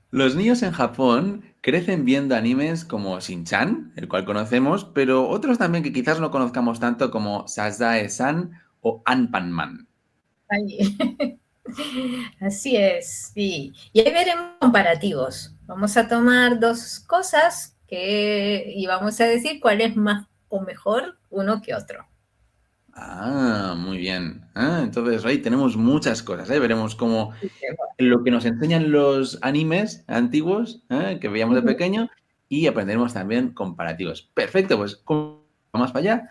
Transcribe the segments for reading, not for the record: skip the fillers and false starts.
Los niños en Japón crecen viendo animes como Shin-chan, el cual conocemos, pero otros también que quizás no conozcamos tanto como Sazae-san o Anpanman. Ay, así es, sí. Y ahí veremos comparativos. Vamos a tomar dos cosas y vamos a decir cuál es más o mejor uno que otro. Ah, muy bien. Entonces, ahí tenemos muchas cosas, ¿eh? Veremos cómo Sí, lo que nos enseñan los animes antiguos, que veíamos de ujú. pequeño, y aprenderemos también comparativos. Perfecto, pues vamos para allá.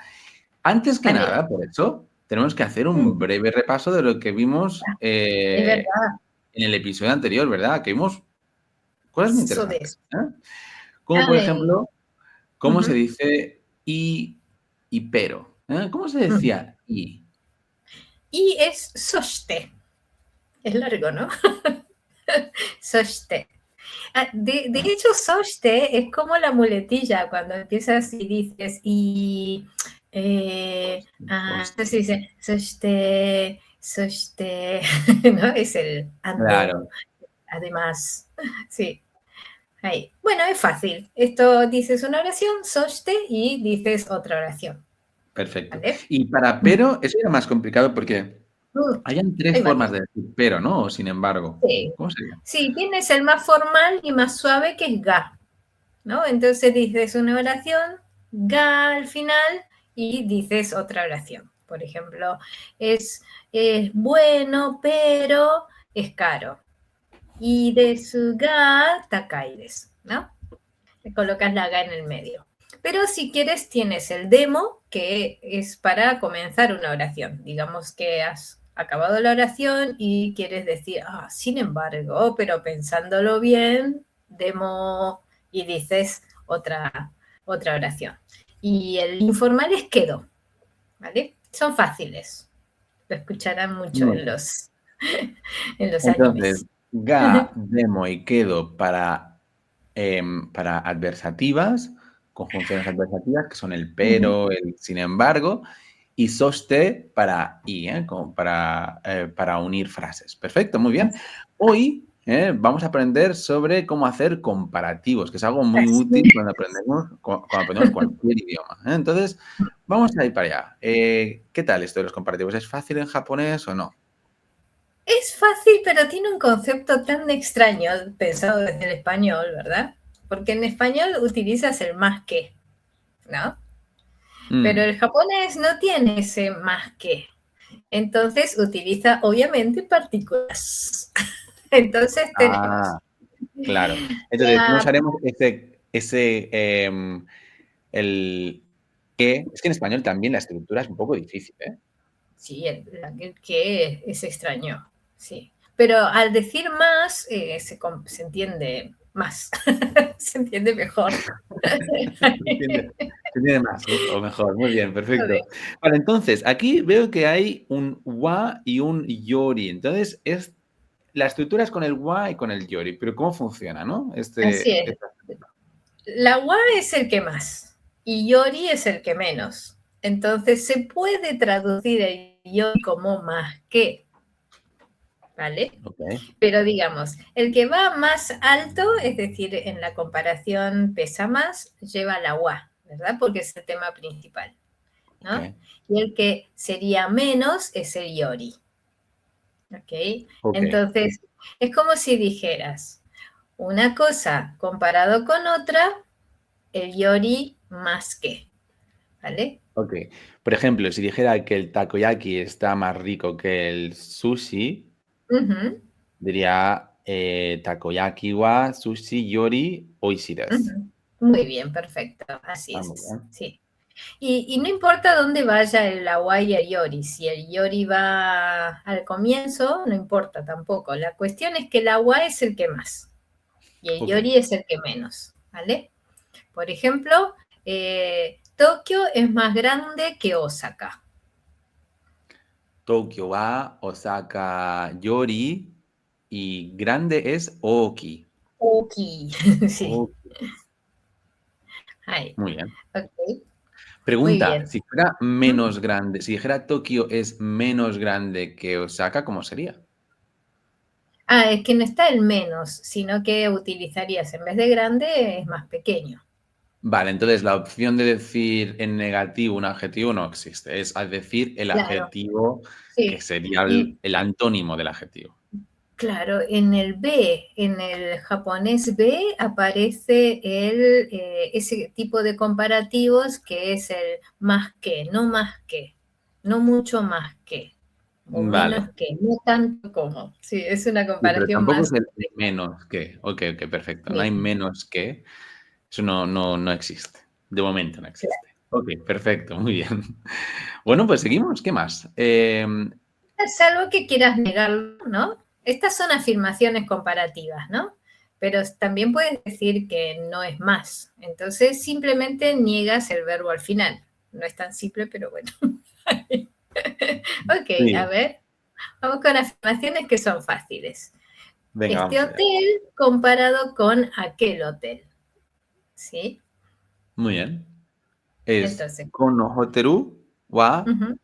Antes que Vale. nada, por eso, tenemos que hacer un Mm, breve repaso de lo que vimos es verdad. en el episodio anterior, ¿verdad? Que vimos cosas muy Eso de interesantes, eso. ¿eh? Como por Ay, ejemplo, cómo se ujú, dice y pero, ¿eh? ¿Cómo se ujú. decía y? Y es soshite. Es largo, ¿no? Soshite. Ah, de hecho, soshite es como la muletilla cuando empiezas y dices no sé si dice soshite, soshite, ¿no? Es el Claro, además, sí. Ahí. Bueno, es fácil. Esto dices una oración, soshite, y dices otra oración, perfecto. ¿vale? Y para Mm, pero, eso era más complicado porque hayan tres Hay formas varios. de decir pero, ¿no? O sin embargo. Sí. ¿Cómo sería? Sí, tienes el más formal y más suave que es ga, ¿no? Entonces dices una oración, ga al final, y dices otra oración. Por ejemplo, es bueno, pero es caro. Y de su ga takaides, ¿no? Le colocas la ga en el medio. Pero si quieres, tienes el demo, que es para comenzar una oración. Digamos que has acabado la oración y quieres decir, sin embargo, pero pensándolo bien, demo y dices otra oración. Y el informal es quedo, ¿vale? Son fáciles. Lo escucharán mucho Muy en bien. en los Entonces, animes. ga, demo y quedo para adversativas, conjunciones adversativas, que son el Ujú. pero, el sin embargo, y soste para y, como para unir frases. Perfecto, muy bien. Hoy vamos a aprender sobre cómo hacer comparativos, que es algo muy Así. útil cuando aprendemos cualquier idioma. Entonces, vamos a ir para allá. ¿Qué tal esto de los comparativos? ¿Es fácil en japonés o no? Es fácil, pero tiene un concepto tan extraño pensado desde el español, ¿verdad? Porque en español utilizas el más que, ¿no? Pero Mm. el japonés no tiene ese más que. Entonces utiliza, obviamente, partículas. Entonces Ah, tenemos claro. Entonces, no la, usaremos el que. Es que en español también la estructura es un poco difícil, ¿eh? sí, el que es extraño, sí. Pero al decir más, se entiende más, se entiende mejor. Se entiende más, o mejor. Muy bien, perfecto. Vale, entonces, aquí veo que hay un wa y un yori. Entonces, la estructura es con el wa y con el yori, pero ¿cómo funciona, no? Así es. La wa es el que más y yori es el que menos. Entonces se puede traducir el yori como más que, ¿vale? Ok, Pero digamos, el que va más alto, es decir, en la comparación pesa más, lleva la wa, ¿verdad? Porque es el tema principal, ok, ¿no? Y el que sería menos es el yori, ¿ok? ok. Entonces, es como si dijeras una cosa comparado con otra, el yori más que, ¿vale? Ok. Por ejemplo, si dijera que el takoyaki está más rico que el sushi, Ujú, diría takoyaki wa sushi yori oishii desu. ujú. Muy bien, perfecto, así Ah, muy es, bien. sí. Y no importa dónde vaya el agua y el yori, si el yori va al comienzo, no importa tampoco. La cuestión es que el agua es el que más y el Ok. yori es el que menos, ¿vale? Por ejemplo, Tokio es más grande que Osaka. Tokio wa Osaka yori y grande es Oki. Oki, sí, Oki. ahí, Muy bien. ok, muy Pregunta, bien. si fuera menos grande, si dijera Tokio es menos grande que Osaka, ¿cómo sería? Ah, es que no está el menos, sino que utilizarías en vez de grande es más pequeño. Vale, entonces la opción de decir en negativo un adjetivo no existe. Es al decir el Claro, adjetivo que sí. sería Y el antónimo del adjetivo. claro, en el B, en el japonés B, aparece ese tipo de comparativos que es el más que, no mucho más que, o menos Vale. que, no tanto como. Sí, es una Sí, pero comparación tampoco más es el compleja. menos que. Ok, ok, perfecto. No hay Sí, menos que. Eso no existe. De momento no claro. existe. Ok, perfecto, muy bien. Bueno, pues seguimos. ¿Qué más? Salvo que quieras negarlo, ¿no? Estas son afirmaciones comparativas, ¿no? Pero también puedes decir que no es más. Entonces simplemente niegas el verbo al final. No es tan simple, pero bueno. Ok, a Sí, ver, vamos con afirmaciones que son fáciles. venga, Este vamos allá. hotel comparado con aquel hotel, ¿sí? Muy bien. Es Entonces, kono hoteru wa ujú.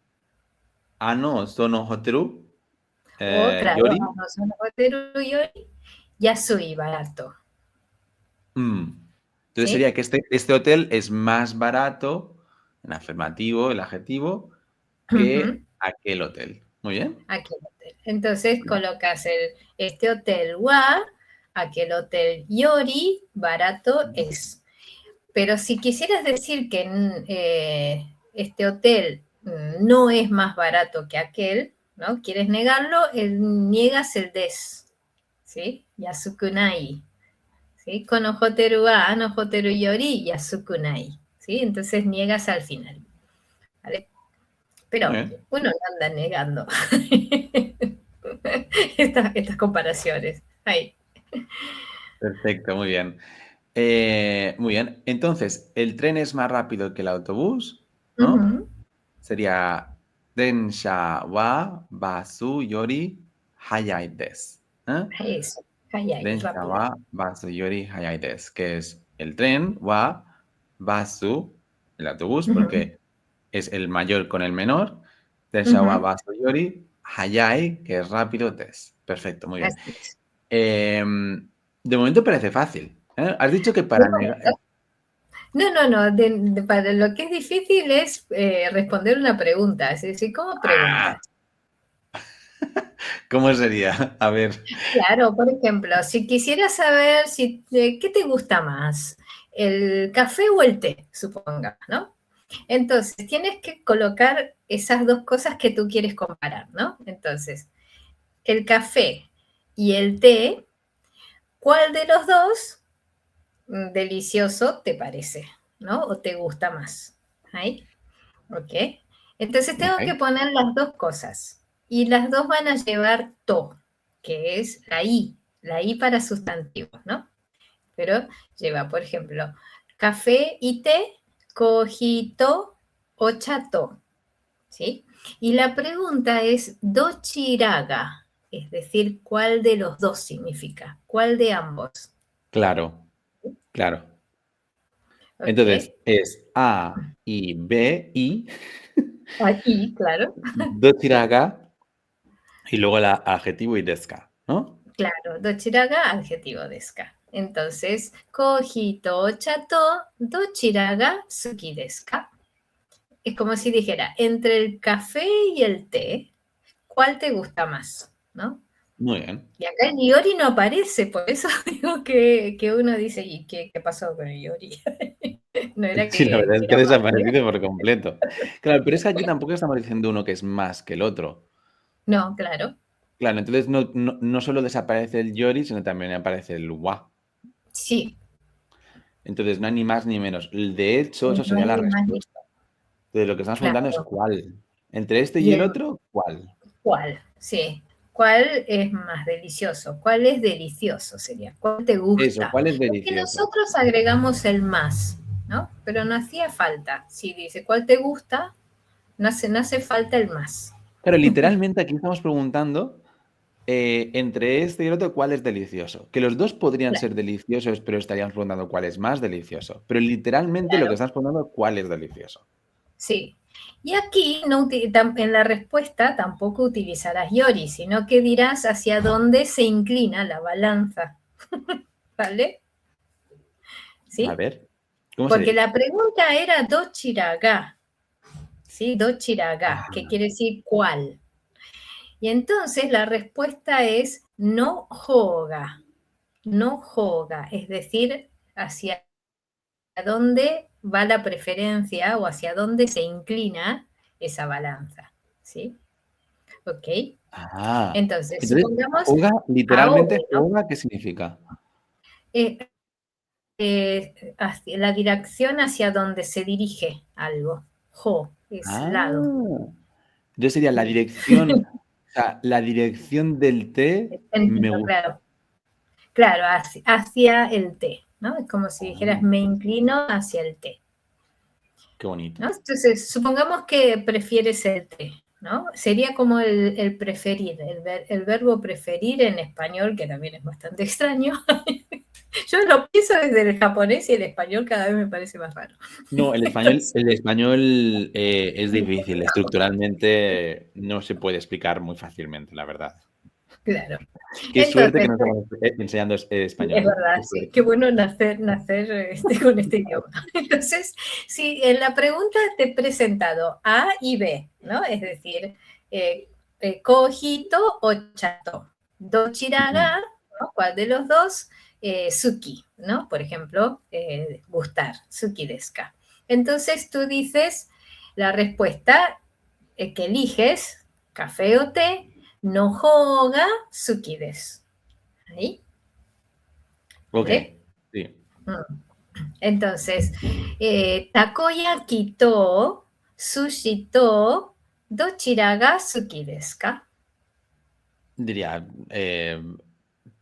ano sono hoteru O claro, yori. no son hotel y yasui barato, Mm. Entonces ¿sí? sería que este hotel es más barato, en afirmativo, el adjetivo, Ujú. que aquel hotel. Muy bien. Aquel hotel. Entonces colocas este hotel wa, aquel hotel yori, barato es. Pero si quisieras decir que este hotel no es más barato que aquel, ¿no? ¿Quieres negarlo? Niegas el des, ¿sí? Yasukunai, ¿sí? Kono hoteru wa, ano hoteru yori, yasukunai, ¿sí? Entonces niegas al final, ¿vale? Muy Pero bien. uno no anda negando estas comparaciones. Ahí. Perfecto, muy bien. Muy bien. Entonces, el tren es más rápido que el autobús, ¿no? Ujú. Sería Densha wa basu yori hayai desu. ¿Eh? Eso. Ahí, Densha rápido. wa basu yori hayai desu, que es el tren wa basu, el autobús, Ujú. porque es el mayor con el menor. Densha wa Ujú. basu yori hayai, que es rápido, desu. Perfecto, muy bien. Así es. De momento parece fácil. ¿Eh? Has dicho que De para negar. momento. No, no, no. Para lo que es difícil es responder una pregunta. Es decir, ¿cómo ¡Ah! preguntas? ¿Cómo sería? A ver. Claro, por ejemplo, si quisieras saber si, qué te gusta más, el café o el té, suponga, ¿no? Entonces, tienes que colocar esas dos cosas que tú quieres comparar, ¿no? Entonces, el café y el té, ¿cuál de los dos delicioso te parece, ¿no? O te gusta más. ¿Ahí? ¿Ok? Entonces tengo que Ok. poner las dos cosas y las dos van a llevar to, que es la I para sustantivos, ¿no? Pero lleva, por ejemplo, café y té, cojito o chato, ¿sí? Y la pregunta es dochiraga, es decir, ¿cuál de los dos significa? ¿Cuál de ambos? Claro, claro. ¿Ok? Entonces es A y B y Aquí, claro. dochiraga y luego el adjetivo y deska, ¿no? Claro, dochiraga, adjetivo deska. Entonces, kojito chato, dochiraga, suki deska. Es como si dijera, entre el café y el té, ¿cuál te gusta más? ¿No? Muy bien. Y acá el Iori no aparece, por eso digo que uno dice, ¿y qué pasó con el Iori? No era Sí, la que verdad es que era ha más, ¿eh? desaparecido por completo. Claro, pero es que aquí tampoco estamos diciendo uno que es más que el otro. No, claro. Claro, entonces no solo desaparece el yori, sino también aparece el wa. Sí. Entonces no hay ni más ni menos. De hecho, eso No sería hay la ni más ni respuesta. Entonces lo que estamos preguntando es claro. cuál. Entre este y Y el el otro, ¿cuál? ¿cuál? Sí. ¿Cuál es más delicioso? ¿Cuál es delicioso sería? ¿Cuál te Eso, gusta? ¿cuál es Porque delicioso? nosotros agregamos el más, ¿no? Pero no hacía falta. Si dice cuál te gusta, no hace falta el más. Claro, literalmente aquí estamos preguntando entre este y el otro cuál es delicioso. Que los dos podrían Claro, ser deliciosos, pero estaríamos preguntando cuál es más delicioso. Pero literalmente lo que claro, estamos preguntando es cuál es delicioso. sí. Y aquí en la respuesta tampoco utilizarás yori, sino que dirás hacia dónde se inclina la balanza. ¿Vale? ¿Sí? A ver, ¿cómo se Porque dice? la pregunta era dochira ga, ¿sí? Dochira ga, que Ah, quiere decir cuál. Y entonces la respuesta es no joga, no joga, es decir, hacia dónde va la preferencia o hacia dónde se inclina esa balanza, ¿sí? ¿Ok? ah. Entonces, Entonces, supongamos joga, ahogue, literalmente, ¿no? joga, ¿qué significa? Eh, hacia la dirección hacia donde se dirige algo. Jo, es Ah, lado. entonces sería la ¿Sí? dirección, o sea, la dirección del té me Entendido, gusta. claro. Claro, hacia el té, ¿no? Es como si dijeras, Oh, me inclino hacia el té, qué bonito. ¿no? Entonces, supongamos que prefieres el té, ¿no? Sería como el preferir, el verbo preferir en español, que también es bastante extraño. Yo lo pienso desde el japonés y el español cada vez me parece más raro. No, Entonces, el español es difícil. Estructuralmente no se puede explicar muy fácilmente, la verdad. claro. Qué suerte que Entonces, nos estamos enseñando es español, ¿eh? verdad, Qué sí. suerte. Qué bueno nacer con este idioma. Entonces, si en la pregunta te he presentado A y B, ¿no? Es decir, kojito o chato. Dochiraga, ¿no? ¿Cuál de los dos? Suki, ¿no? Por ejemplo, gustar, suki desu ka. Entonces tú dices la respuesta que eliges, café o té, no joga suki desu. ¿Ahí? Ok, ¿Vale? sí. Entonces, takoyaki to sushi to dochira ga suki desu ka? Diría,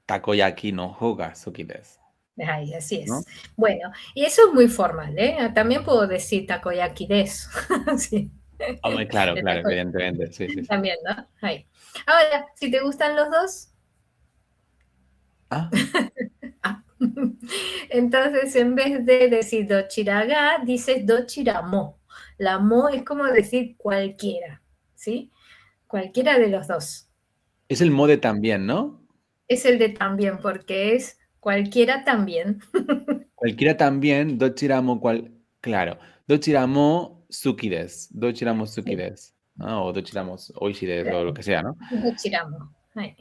takoyaki no hoga suki desu, Ay, así ¿no? es. Bueno, y eso es muy formal, ¿eh? También puedo decir takoyaki desu. Sí. Hombre, claro, De claro, takoyaki evidentemente. Sí, sí, sí. también, ¿no? Ahí. Ahora, si te gustan los dos, Ah, ah. Entonces en vez de decir dochira ga, dices dochira mo. La mo es como decir cualquiera, ¿sí? Cualquiera de los dos. es el mode también, ¿no? Es el de también, porque es cualquiera también. Cualquiera también, dochiramo, claro, dochiramo suki desu, dochiramo suki Sí, desu, ¿no? O dochiramo oishi desu, o lo claro. que sea, ¿no? Dochiramo. Ahí.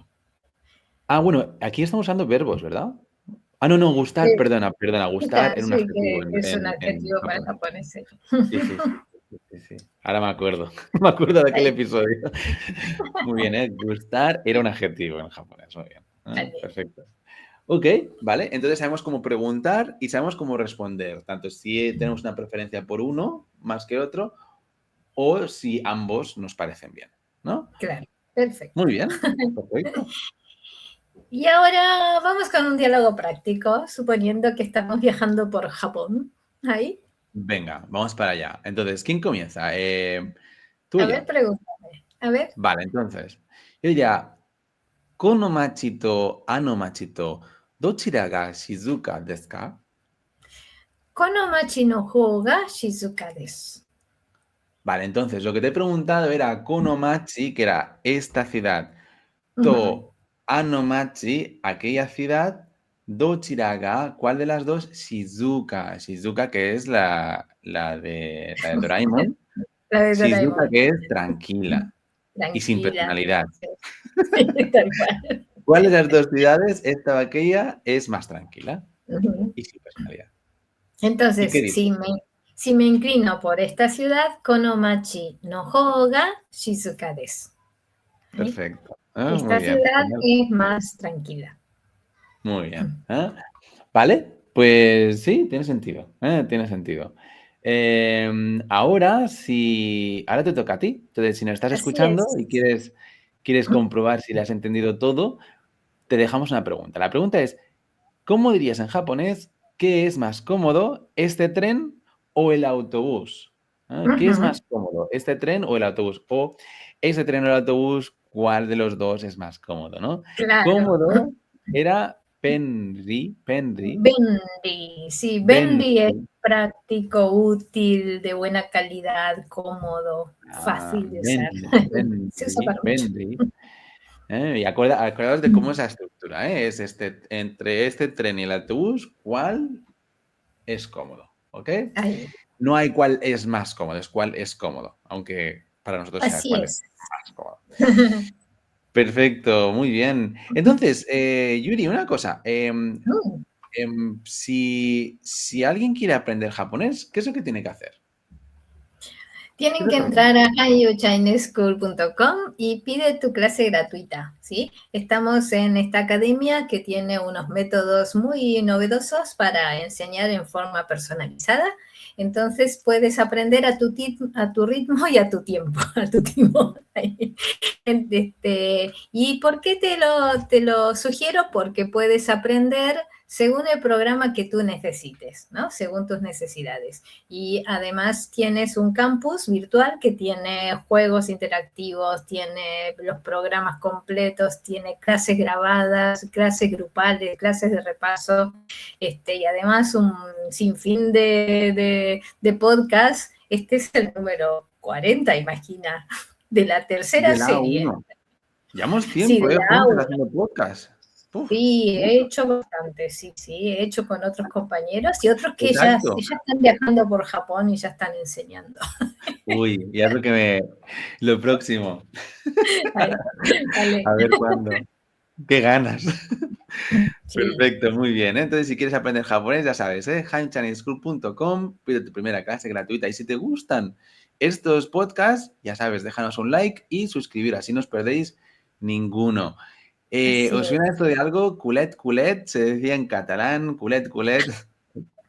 Ah, bueno, aquí estamos usando verbos, ¿verdad? Ah, no, no, gustar, perdona, gustar Gustar, era un sí, adjetivo que es un en adjetivo para japonés. japonés. Sí. Sí, sí, sí, sí, sí. Ahora me acuerdo, me acuerdo de aquel Ahí. episodio. Muy bien, ¿eh? Gustar era un adjetivo en japonés, muy bien. Vale. Perfecto. Ok, vale, entonces sabemos cómo preguntar y sabemos cómo responder, tanto si tenemos una preferencia por uno más que otro o si ambos nos parecen bien, ¿no? Claro, perfecto. Muy bien, perfecto. Y ahora vamos con un diálogo práctico, suponiendo que estamos viajando por Japón. Ahí. Venga, vamos para allá. Entonces, ¿quién comienza? ¿Tú o A ver, yo? pregúntame. A ver. Vale, entonces, yo diría, ¿kono machi to ano machi to dochira ga shizuka desu ka? Kono machi no hou ga shizuka desu. Vale, entonces, lo que te he preguntado era kono machi, que era esta ciudad, Ujú. to anomachi, aquella ciudad, dochira ga, ¿cuál de las dos? Shizuka. Shizuka, que es la de Doraemon. La de Shizuka, Doraemon. que es tranquila y sin Tranquila. personalidad. Sí, sí, tal cual. ¿Cuál de las dos ciudades, esta o aquella, es más tranquila Ujú. y sin personalidad? ¿Y qué Entonces, dices? si me inclino por esta ciudad, Konomachi no Hoga Shizuka desu. ¿Sí? Perfecto. Ah, muy Esta bien. ciudad Genial. es más tranquila. Muy bien. ¿Ah? Vale, pues sí, tiene sentido. Tiene sentido. Ahora, ahora te toca a ti. Entonces, si nos estás Así escuchando es. y quieres comprobar si le has entendido todo, te dejamos una pregunta. La pregunta es, ¿cómo dirías en japonés qué es más cómodo, este tren o el autobús? ¿Qué es Ujú. más cómodo, este tren o el autobús? O ese tren o el autobús, ¿cuál de los dos es más cómodo, no? Claro. Cómodo era Penri, Bendy, sí, Bendy es Benri. práctico, útil, de buena calidad, cómodo, fácil de usar. Se usa para mucho. Benri. Y acordaos de cómo es la estructura, ¿eh? Es entre este tren y el autobús, ¿cuál es cómodo? ¿Ok? Ahí, No hay cuál es más cómodo, es cuál es cómodo, aunque para nosotros sea así cuál es es. más cómodo. Perfecto, muy bien. Entonces, Yuri, una cosa. Si alguien quiere aprender japonés, ¿qué es lo que tiene que hacer? ¿Qué Tienen que recomiendas? entrar a iuchineschool.com y pide tu clase gratuita, ¿sí? Estamos en esta academia que tiene unos métodos muy novedosos para enseñar en forma personalizada. Entonces puedes aprender a tu ritmo y a tu tiempo, a tu tiempo. ¿Y por qué te lo sugiero? Porque puedes aprender según el programa que tú necesites, ¿no? Según tus necesidades. Y además tienes un campus virtual que tiene juegos interactivos, tiene los programas completos, tiene clases grabadas, clases grupales, clases de repaso, y además un sinfín de podcasts. Este es el número 40, imagina, de la tercera De la serie. A1. Llevamos Sí, tiempo, de la juntos A1. haciendo podcast. Uf, Sí, uf, he hecho bastante, sí, he hecho con otros compañeros y otros que ya exacto. están viajando por Japón y ya están enseñando. Uy, ya es lo próximo. Vale, vale. A ver cuándo. Qué ganas. Sí, Perfecto, muy bien. Entonces, si quieres aprender japonés, ya sabes, hanchaneschool.com, pide tu primera clase gratuita. Y si te gustan estos podcasts, ya sabes, déjanos un like y suscribir, así no os perdéis ninguno. así ¿Os es. suena esto de algo? Culet, culet, se decía en catalán, culet, culet.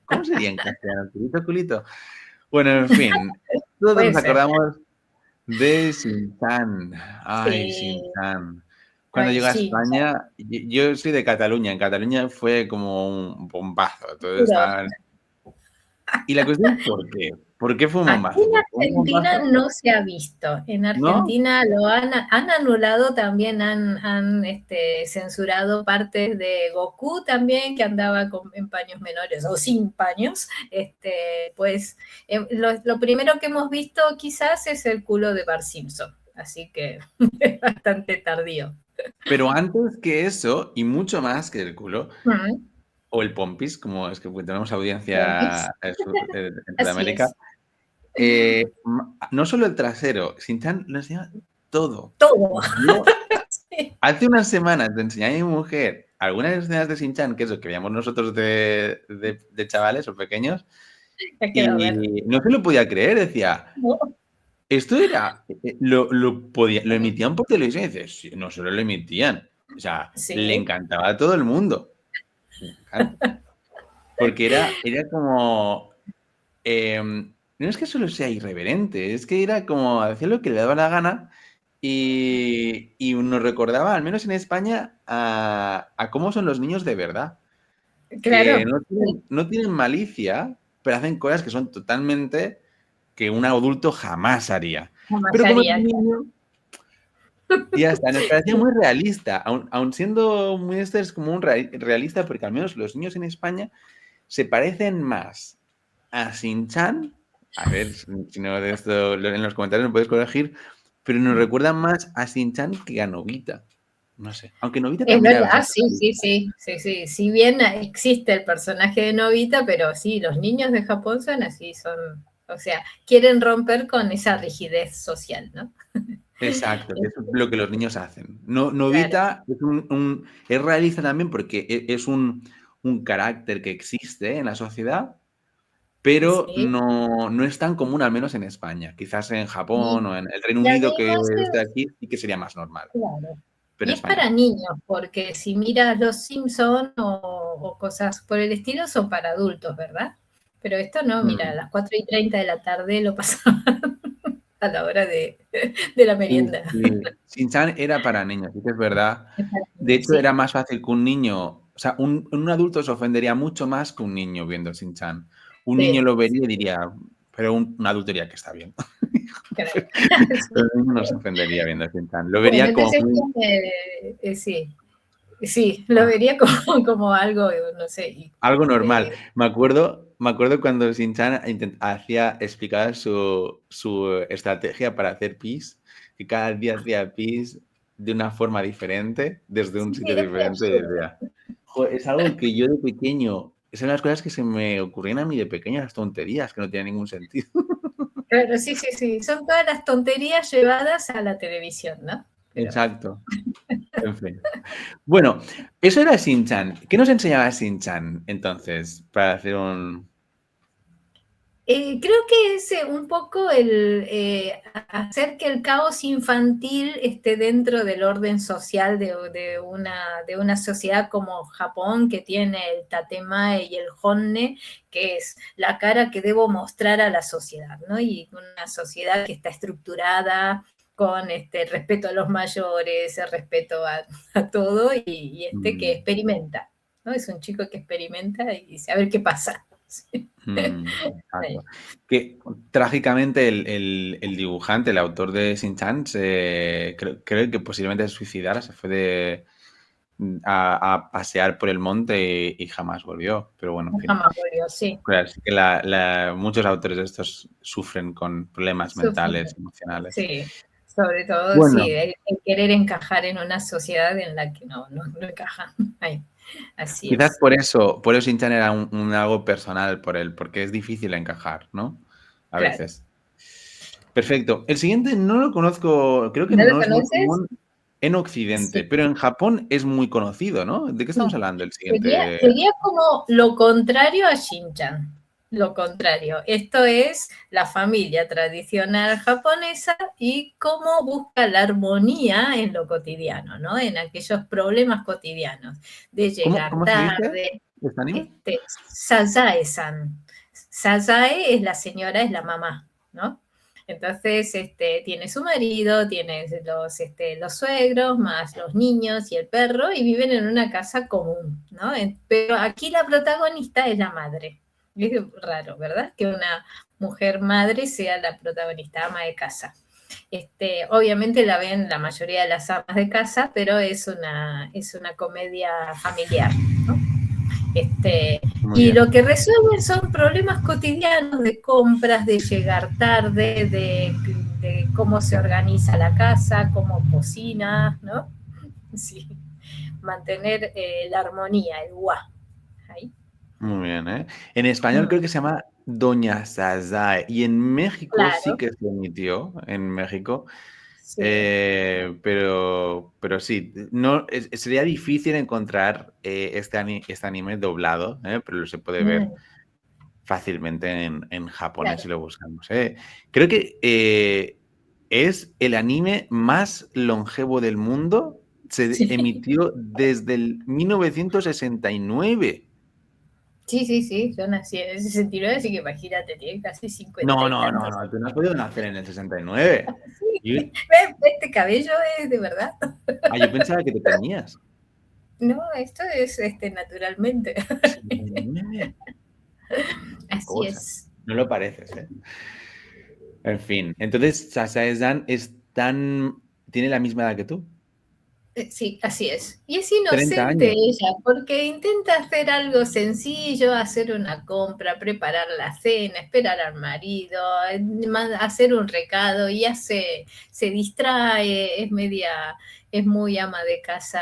¿Cómo sería en castellano? Culito, culito. Bueno, en fin, todos Puede nos ser. acordamos de Shin-chan. Ay, Sí, Shin-chan. Cuando ay, llegó a sí, España, yo soy de Cataluña. En Cataluña fue como un bombazo. Todos furor. estaban... Y la cuestión es ¿por qué? ¿Por qué fue un Aquí bombazo? en ¿Porque fue un Argentina bombazo? no se ha visto. En ¿No? Argentina lo han anulado también, han censurado partes de Goku también, que andaba en paños menores o sin paños. Pues lo primero que hemos visto quizás es el culo de Bart Simpson. Así que es bastante tardío. Pero antes que eso, y mucho más que el culo, Mm, o el pompis, como es que tenemos audiencia pompis. en Así Sudamérica, es. no solo el trasero, Shin-chan lo enseñaba todo. Todo. Yo Sí, hace unas semanas te enseñé a mi mujer algunas escenas de Shin-chan, que es lo que veíamos nosotros de chavales o pequeños, hay que ver. y no se lo podía creer, decía, No, esto era, lo emitían por televisión, y dices, "Sí, no solo lo emitían, o sea, le sí, encantaba a todo el mundo, le encanta". Porque era como, no es que solo sea irreverente, es que era como hacía lo que le daba la gana y nos recordaba, al menos en España, a cómo son los niños de verdad. Que claro. no tienen malicia, pero hacen cosas que son totalmente que un adulto jamás haría. Jamás Pero como es un haría. niño, y ya está, nos parecía muy realista, aun siendo muy es como un realista, porque al menos los niños en España se parecen más a Shin-chan, a ver si no de esto en los comentarios me puedes corregir, pero nos recuerdan más a Shin-chan que a Nobita. No sé. Aunque Nobita Es también era verdad, bastante sí, sí, realista. sí, sí, sí. Si bien existe el personaje de Novita, pero sí, los niños de Japón son así, o sea, quieren romper con esa rigidez social, ¿no? Exacto, que es lo que los niños hacen. Claro, Nobita es realista también porque es un carácter que existe en la sociedad, pero sí. no es tan común, al menos en España. Quizás en Y, Japón o en el Reino y Unido, que además esté aquí, sí que sería más normal. claro. Pero Y en es España para no. niños, porque si miras Los Simpson o cosas por el estilo, son para adultos, ¿verdad? Pero esto no, mira, a Mm. las 4:30 de la tarde lo pasaban a la hora de la Sí, merienda. sí. Shin-chan era para niños, sí que es verdad. Es para De niños, hecho, sí. era más fácil que un niño, o sea, un adulto se ofendería mucho más que un niño viendo Shin-chan. Un niño Sí, lo vería y diría, pero un adulto diría que está bien. claro. Pero Sí. el niño no se ofendería viendo Shin-chan. Lo Bueno, vería como entonces muy... sí, Sí, lo vería como, como algo, no sé. Algo normal. Me acuerdo cuando Shin-chan hacía explicar su estrategia para hacer pis, que cada día hacía pis de una forma diferente, desde un Sí, sitio es muy diferente, y absurdo. decía, "Jo, es algo que yo de pequeño, son las cosas que se me ocurrían a mí de pequeño, las tonterías que no tienen ningún sentido". Claro, sí, sí, sí. Son todas las tonterías llevadas a la televisión, ¿no? Pero Exacto. En fin. Bueno, eso era Shin-chan. ¿Qué nos enseñaba Shin-chan entonces para hacer un... creo que es un poco el hacer que el caos infantil esté dentro del orden social de una sociedad como Japón, que tiene el tatemae y el honne, que es la cara que debo mostrar a la sociedad, ¿no? Y una sociedad que está estructurada con respeto a los mayores, el respeto a todo, y que experimenta, ¿no? Es un chico que experimenta y dice, a ver qué pasa. Sí. Exacto. Que trágicamente el dibujante, el autor de Shin-chan, creo que posiblemente se suicidara, se fue a pasear por el monte y jamás volvió. Pero bueno, en fin. Jamás volvió, sí. Claro, sí que muchos autores de estos sufren con problemas mentales, emocionales. Sí, sobre todo sí, Bueno, el querer encajar en una sociedad en la que no encajan. Ay, así quizás es. por eso Shin-chan era algo personal por él, porque es difícil encajar, ¿no? A Claro. veces. Perfecto. El siguiente no lo conozco, creo que ¿No lo no es muy conoces? común en Occidente, Sí. pero en Japón es muy conocido, ¿no? ¿De qué estamos Sí. hablando el Sería, siguiente? sería como lo contrario a Shin-chan. Lo contrario. Esto es la familia tradicional japonesa y cómo busca la armonía en lo cotidiano, ¿no? En aquellos problemas cotidianos de llegar ¿Cómo se dice tarde. este anime? Sazae-san. Sazae es la señora, es la mamá, ¿no? Entonces, tiene su marido, tiene los suegros, más los niños y el perro, y viven en una casa común, ¿no? Pero aquí la protagonista es la madre. Es raro, ¿verdad? Que una mujer madre sea la protagonista, ama de casa. Obviamente la ven la mayoría de las amas de casa, pero es una comedia familiar, ¿no? Muy Y bien. lo que resuelven son problemas cotidianos de compras, de llegar tarde, de cómo se organiza la casa, cómo cocina, ¿no? Sí, mantener la armonía, el wa. Ahí. Muy bien, ¿eh? En español Mm, creo que se llama Doña Sazae y en México sí claro, que se emitió, en México, sí. pero sí, no, sería difícil encontrar este anime doblado, pero se puede ver Mm, fácilmente en japonés claro. si lo buscamos. Creo que es el anime más longevo del mundo. Se Sí. emitió desde el 1969. Sí, sí, sí, yo nací en ese 69, así que imagínate, tiene casi 50 No, y no, no, tantos no, tú años. no has podido nacer en el 69. Sí, Yo, este cabello es de verdad. yo pensaba que te tenías. No, esto es naturalmente. 69. Qué Así cosa. es. No lo pareces, ¿eh? En fin, entonces Sasae-san tiene la misma edad que tú. Sí, así es. Y es 30 inocente años. ella, porque intenta hacer algo sencillo, hacer una compra, preparar la cena, esperar al marido, hacer un recado, y se distrae, es muy ama de casa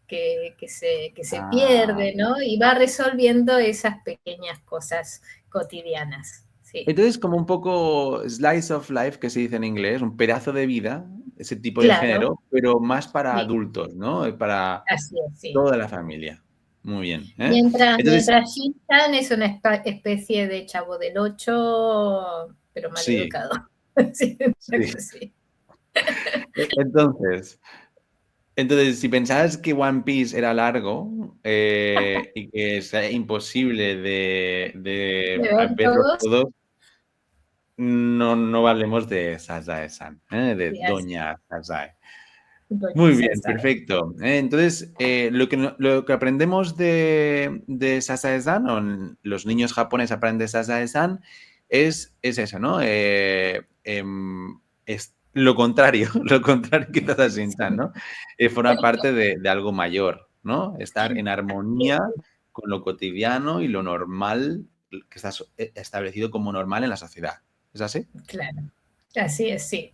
que se Ah. pierde, ¿no? Y va resolviendo esas pequeñas cosas cotidianas. Sí, Entonces, como un poco slice of life, que se dice en inglés, un pedazo de vida, ese tipo de claro, género, pero más para sí, adultos, ¿no? Para así es, sí. toda la familia. Muy bien, ¿eh? Mientras, Entonces, mientras Shin-chan es una especie de Chavo del Ocho, pero mal sí, educado. Sí, una sí. cosa así. Entonces, si pensabas que One Piece era largo y que es imposible De de ver verlos todos, todos, no hablemos de Sazae-san, de y así, Doña Sazae. doña Muy bien, Salsa. perfecto. Entonces, lo que aprendemos de Sasae-san, o los niños japoneses aprenden de Sasae-san, es eso, ¿no? Es lo contrario, lo contrario quizás a Shin-chan, ¿no? Forma parte de algo mayor. ¿no? Estar en armonía con lo cotidiano y lo normal que está establecido como normal en la sociedad. ¿Es así? Claro, así es, sí.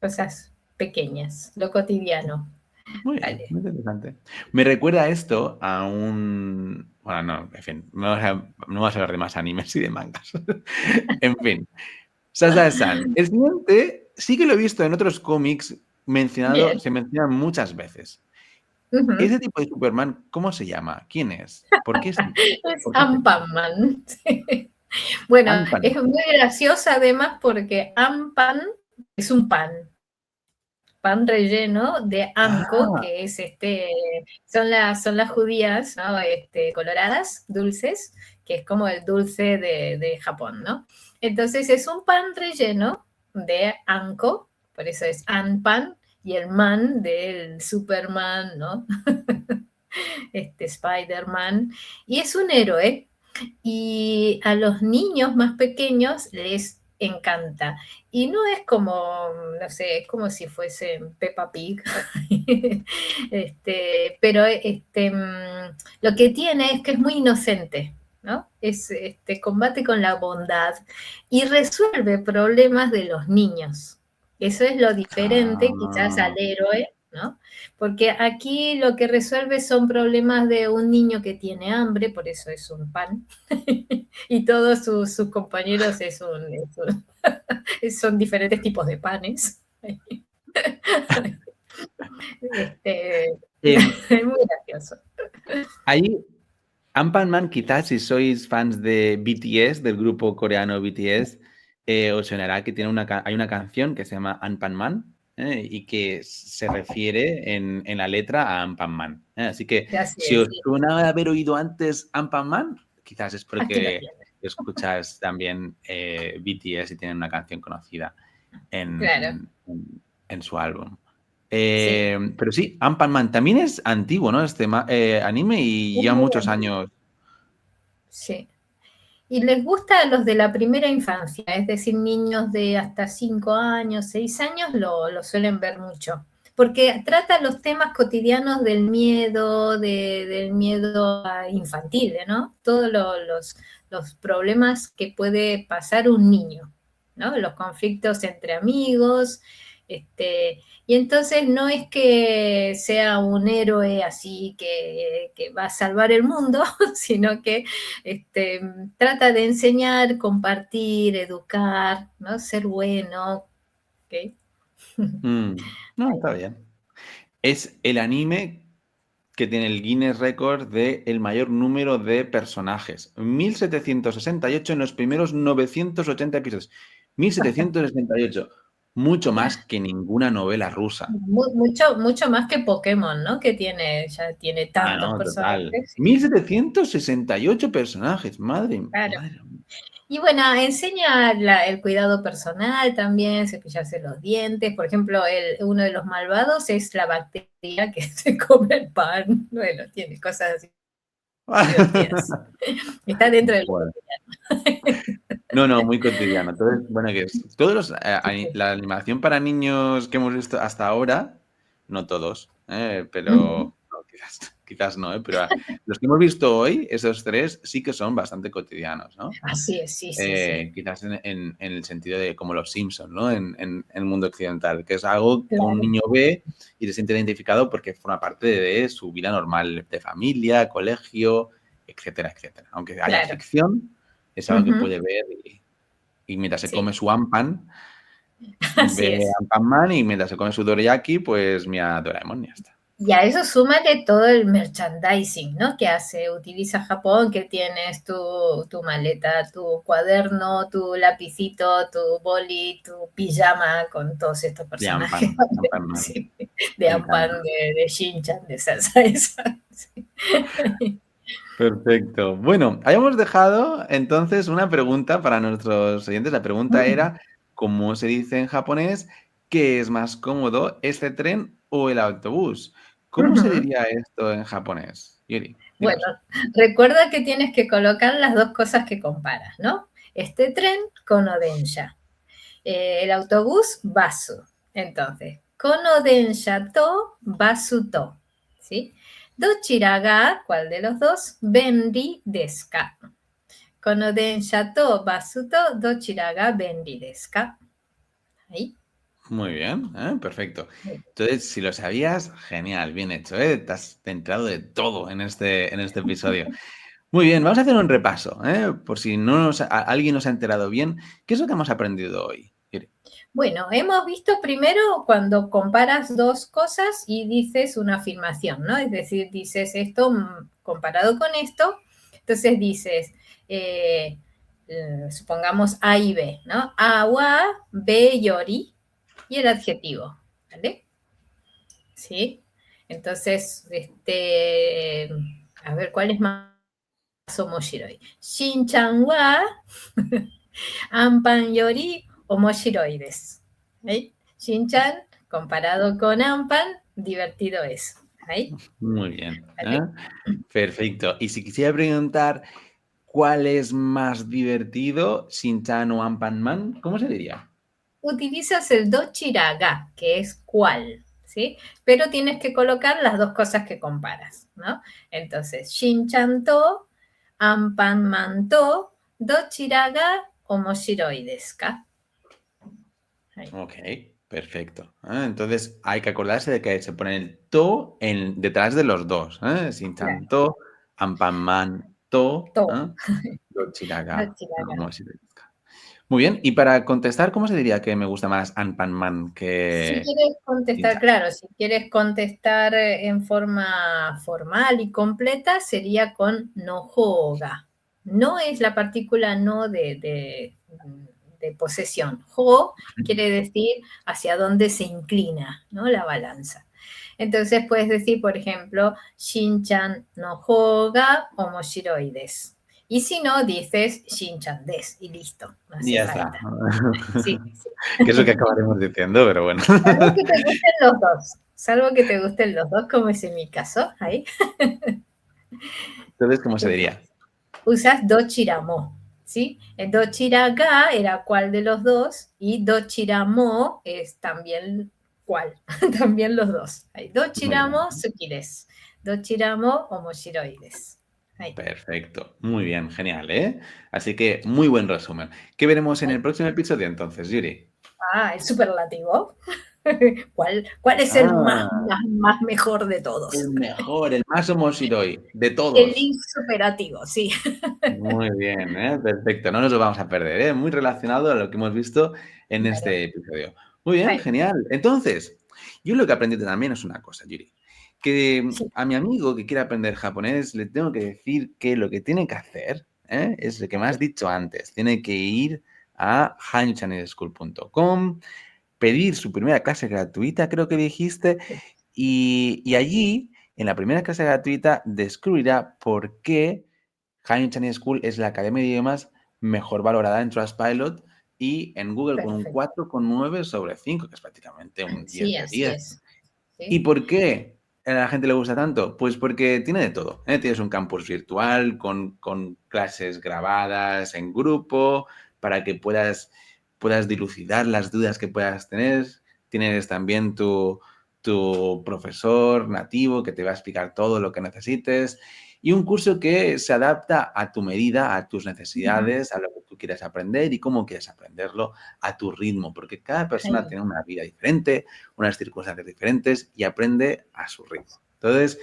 Cosas pequeñas, lo cotidiano. Muy bien, Vale. muy interesante. Me recuerda esto a un... Bueno, no, en fin, no vas a hablar de más animes y de mangas. En fin, Sasae-san. El siguiente sí que lo he visto en otros cómics mencionado, Bien. se menciona muchas veces. Ujú. Ese tipo de Superman, ¿cómo se llama? ¿Quién es? ¿Por qué es así? Es ¿Por qué es así? Anpanman. Sí. Bueno, Ant-Man. es muy gracioso además porque Anpan es un pan relleno de anco, Ah, que es son las judías, ¿no? Coloradas, dulces, que es como el dulce de Japón, ¿no? Entonces es un pan relleno de anco, por eso es anpan, y el man del Superman, ¿no? Spider-Man, y es un héroe, y a los niños más pequeños les encanta. Y no es como, no sé, es como si fuese Peppa Pig, pero lo que tiene es que es muy inocente, ¿no? Combate con la bondad y resuelve problemas de los niños. Eso es lo diferente quizás al ah, héroe, ¿no? Porque aquí lo que resuelve son problemas de un niño que tiene hambre, por eso es un pan, y todos sus compañeros son diferentes tipos de panes. em, Es muy gracioso. ahí, Ant-Man, quizás si sois fans de BTS, del grupo coreano BTS, os sonará que hay una canción que se llama Ant-Man, y que se refiere en la letra a Ant-Man. Así que Así si es, os sí. suena haber oído antes Ant-Man, quizás es Aquí lo porque tienen. escuchas también BTS y tienen una canción conocida Claro, en su álbum. sí. Pero sí, Ant-Man también es antiguo, ¿no? Este anime y Es ya muy muchos antiguo. años. Sí. Y les gusta a los de la primera infancia, es decir, niños de hasta 5 años, 6 años, lo suelen ver mucho, porque trata los temas cotidianos del miedo, del miedo infantil, ¿no? Todos los problemas que puede pasar un niño, ¿no? Los conflictos entre amigos, y entonces no es que sea un héroe así que va a salvar el mundo, sino que este, trata de enseñar, compartir, educar, ¿no? Ser bueno, ¿ok? No, está bien. Es el anime que tiene el Guinness Record de el mayor número de personajes. 1768 en los primeros 980 episodios. 1768. Mucho más que ninguna novela rusa. Mucho, mucho más que Pokémon, ¿no? Que ya tiene Ah, tantos no, total. personajes. 1768 personajes. Madre, Claro. madre. Y bueno, enseña el cuidado personal también, cepillarse los dientes. Por ejemplo, uno de los malvados es la bacteria que se come el pan. Bueno, tiene cosas así divertidas. Está dentro del Bueno. No, no, muy cotidiano. Entonces, bueno, todos la animación para niños que hemos visto hasta ahora, no todos, Ujú. pero no, quizás no, pero los que hemos visto hoy, esos tres, sí que son bastante cotidianos, ¿no? Así es, sí, sí, sí. Quizás en el sentido de como los Simpsons, ¿no? En el mundo occidental, que es algo que un Claro, niño ve y se siente identificado porque forma parte de su vida normal, de familia, colegio, etcétera, etcétera. Aunque haya claro. ficción, es algo que Ujú. puede ver y mientras se come Sí, su Ampan, así ve es. Ampan-Man y mientras se come su dorayaki, pues mira Doraemon y ya está. Y a eso súmale todo el merchandising, ¿no? Que utiliza Japón, que tienes tu maleta, tu cuaderno, tu lapicito, tu boli, tu pijama con todos estos De personajes. Ampan, Ampan-Man, Sí, de me Ampan, encanta. de Shin-chan, de Salsa. Sí. Perfecto. Bueno, habíamos dejado entonces una pregunta para nuestros oyentes. La pregunta Mm, era, ¿cómo se dice en japonés qué es más cómodo, este tren o el autobús? ¿Cómo se ujú. diría esto en japonés? Yuri, Bueno, dínoslo. recuerda que tienes que colocar las dos cosas que comparas, ¿no? Este tren con Odensha. El autobús, basu. Entonces, kono densha to basu to. ¿Sí? Dochira ga, ¿cuál de los dos? Benri desu ka. Kono densha to basu to dochira ga benri desu ka. Ahí. Muy bien, perfecto. Entonces, si lo sabías, genial, bien hecho, ¿eh? Te has enterado de todo en este episodio. Muy bien, vamos a hacer un repaso, por si alguien nos ha enterado bien. ¿Qué es lo que hemos aprendido hoy? Bueno, hemos visto primero cuando comparas dos cosas y dices una afirmación, ¿no? Es decir, dices esto comparado con esto, entonces dices, supongamos A y B, ¿no? A wa B yori y el adjetivo, ¿vale? ¿Sí? Entonces, a ver, ¿cuál es más omoshiroi? Shin-chan wa Ampan yori omoshiroi desu. ¿Sí? Shin-chan, comparado con Ampan, divertido es. ¿Sí? Muy bien, ¿Vale? perfecto. Y si quisiera preguntar cuál es más divertido, Shin-chan o Ampan-man, ¿cómo se diría? Utilizas el dochira ga, que es cuál, ¿sí? Pero tienes que colocar las dos cosas que comparas, ¿no? Entonces, Shin-chan to, Ampan-man to, dochira ga omoshiroi desu ka. Ok, perfecto. Entonces hay que acordarse de que se pone el to detrás de los dos. Shin-chan to, Ampan-man to, To. dochira ga Dochira ga. omoshiroi desu ka. Muy bien, y para contestar, ¿cómo se diría que me gusta más Anpan-man Si que quieres contestar, Shin-chan? claro, si quieres contestar en forma formal y completa, sería con no hoga. No es la partícula no de posesión. Ho quiere decir hacia dónde se inclina, ¿no? La balanza. Entonces puedes decir, por ejemplo, Shin-chan no hoga omoshiroi desu. Y si no, dices Shin-chan desu y listo, no Y hace ya está. falta. Sí, sí. Que es lo que acabaremos diciendo, pero bueno. Salvo que te gusten los dos. Salvo que te gusten los dos, como es en mi caso. Ahí. Entonces, ¿cómo se diría? Usas dochiramo. ¿Sí? El dochiraga era cuál de los dos y dochiramo es también cuál. También los dos. Ahí. Muy bien. Dochiramo suki desu. Dochiramo omoshiroi desu. Ahí. Perfecto. Muy bien, genial, ¿eh? Así que muy buen resumen. ¿Qué veremos en el próximo episodio entonces, Yuri? Ah, el superlativo. ¿Cuál es el Ah, más mejor de todos? el mejor, el más homoshiroi de El todos. insuperativo, sí. Muy bien, perfecto. No nos lo vamos a perder, muy relacionado a lo que hemos visto en Claro. este episodio. Muy bien, Ahí. genial. Entonces, yo lo que he aprendido también es una cosa, Yuri, que Sí. a mi amigo que quiere aprender japonés le tengo que decir que lo que tiene que hacer es lo que me has dicho antes. Tiene que ir a hanchaneschool.com, pedir su primera clase gratuita, creo que dijiste, y allí, en la primera clase gratuita, descubrirá por qué Han Chinese School es la academia de idiomas mejor valorada en Trustpilot y en Google con un Perfecto. 4,9 sobre 5, que es prácticamente un 10 Sí, de así 10. es. ¿Y Sí. por qué a la gente le gusta tanto? Pues porque tiene de todo. Tienes un campus virtual con clases grabadas en grupo para que puedas dilucidar las dudas que puedas tener. Tienes también tu profesor nativo que te va a explicar todo lo que necesites. Y un curso que se adapta a tu medida, a tus necesidades, a lo que tú quieras aprender y cómo quieres aprenderlo a tu ritmo, porque cada persona Ahí. tiene una vida diferente, unas circunstancias diferentes y aprende a su ritmo. Entonces,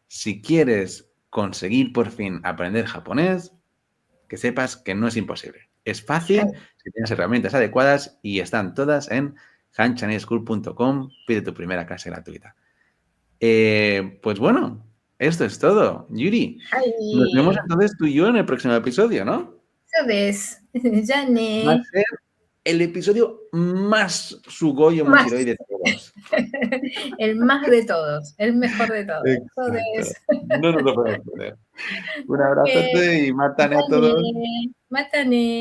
si quieres conseguir por fin aprender japonés, que sepas que no es imposible. Es fácil Ahí. si tienes herramientas adecuadas y están todas en hanchaneschool.com. Pide tu primera clase gratuita. Pues bueno, esto es todo. Yuri, nos vemos Ahí. entonces tú y yo en el próximo episodio, ¿no? Eso ves. Ya Va a ne. ser el episodio más Sugoi Mochiroi Más. de todos. El más de todos. El mejor de todos. Eso Exacto. es. No nos lo podemos perder. Un Ok. abrazote y mátane Ya a todos. ne. Mátane.